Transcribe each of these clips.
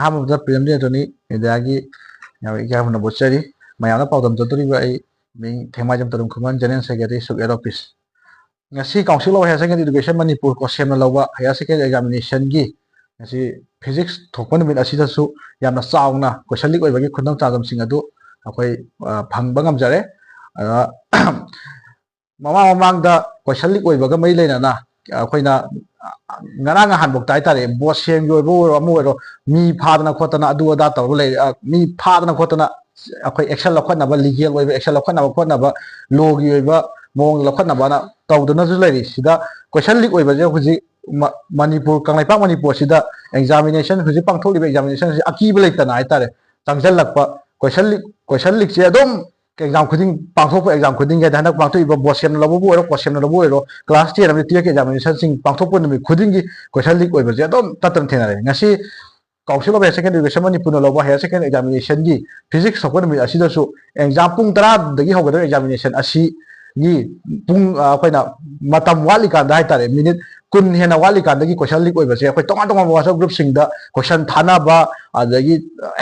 ꯑꯍꯥꯟꯕꯗ ꯄ꯭ꯔꯤꯂꯤꯝꯁ ꯑꯗꯨꯅꯤ ꯏꯟꯗꯤꯌꯥꯒꯤ ꯏꯀꯥꯏꯐꯝꯅ ꯕꯣꯠꯆꯔꯤ ꯃꯌꯥꯝꯅ ꯄꯥꯎꯗꯝ ꯆꯠꯇꯣꯔꯤꯕ ꯑꯩ ꯃꯤꯡ ꯊꯦꯡꯃꯥꯏꯖꯝ ꯇꯔꯨꯟ ꯈꯨꯃꯟ ꯖꯦꯅꯔꯦꯜ ꯁꯦꯀ꯭ꯔꯦꯇꯔꯤ ꯁꯨꯛ head office ngasi council of higher secondary education manipur ko semna lawa higher secondary examination gi ngasi physics thokpa numit asida su yamna chaungna question leak oibagi khundam chajam sing adu akoi phangba ngamjare mama mamang da question leak oibaga mai leina na akoina ngarang han bok tai tare bot sem yo bo amu ro mi phadna khotana adu ada tor le mi phadna khotana akoi action lakhna ba legal oiba action lakhna ba khotna ba law gi oiba mong lakhna ba na tawduna ju leiri sida question leak oiba je huji manipur kanglaipak manipur sida examination huji pangtholiba examination si akiba leitana ai tare changjal lakpa question leak je adom exam khuding pangthokpa exam khuding ga danak pangthoiba bosem lobo bo ro kosem lobo ro class 10 amni tiek examination sing pangthokpa numi khuding gi question leak oiba je adom tatan thenare ngasi council of higher secondary education manipur lobo higher secondary examination gi physics thokpa numi asida su exam pung 10 dagi hogada examination asi gi pung akoina matam wali kan da haitare minute kun hena wali kan dagi question leak oiba je akoi tonga tonga WhatsApp group sing da question thana ba adagi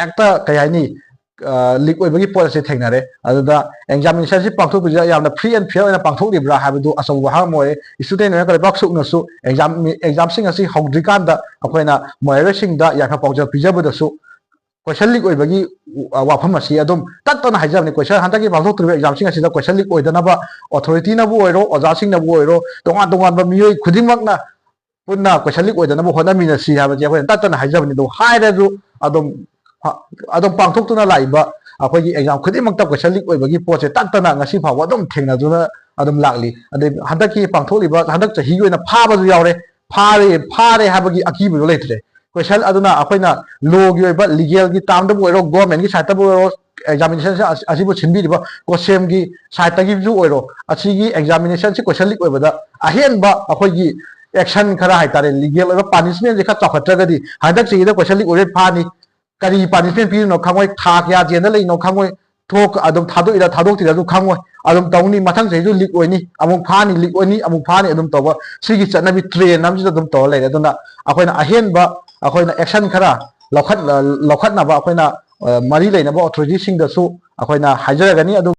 ekta kayani leak oibagi pot ase thengnare aduda examination si pangthok bija yamna free and fair na pangthok libra habadu asaw ha moy student na kale baksuk na su exam sing asi hogdrikan da akoina moire sing da yakha pawja pijabada su question leak oibagi wapham asi adum tatana haijabni question hantaki pangthok tri exam sing asi da question leak oidana ba authority na bu oiro oja sing na bu oiro tonga tonga ba miyoi khudimak na punna question leak oidana bu hona mina si habaji akoina tatana haijabni do haire du adom pangthok tuna laiba akogi exam khudimakta question leak oibagi poche tatana ngasi phawa adom thengna duna adom lakli ade handaki pangtholiba handak chahi oina phaba ju yawre phare habagi akibu leitre question aduna akoina law gi oiba legal gi tamda bu oiro government gi side bu oiro examination asibu sinbiriba question gi side gi ju oiro asigi examination si question leak oibada ahenba akogi action khara haitare legal oiba punishment je kha chakhatragadi handak chigida question leak oire phani kari punishment pi no khangoi tha kya jena lei no khangoi thok adum thado ida thadok tira du khangoi adum tawni mathang sei ju leak oini amuk phani leak oini amuk phani adum tawa sigi chanabi train nam ji adum taw lei aduna akoina ahenba akoina action khara lokhat na ba akoina mari leina ba authority sing da su akoina hajaragani adu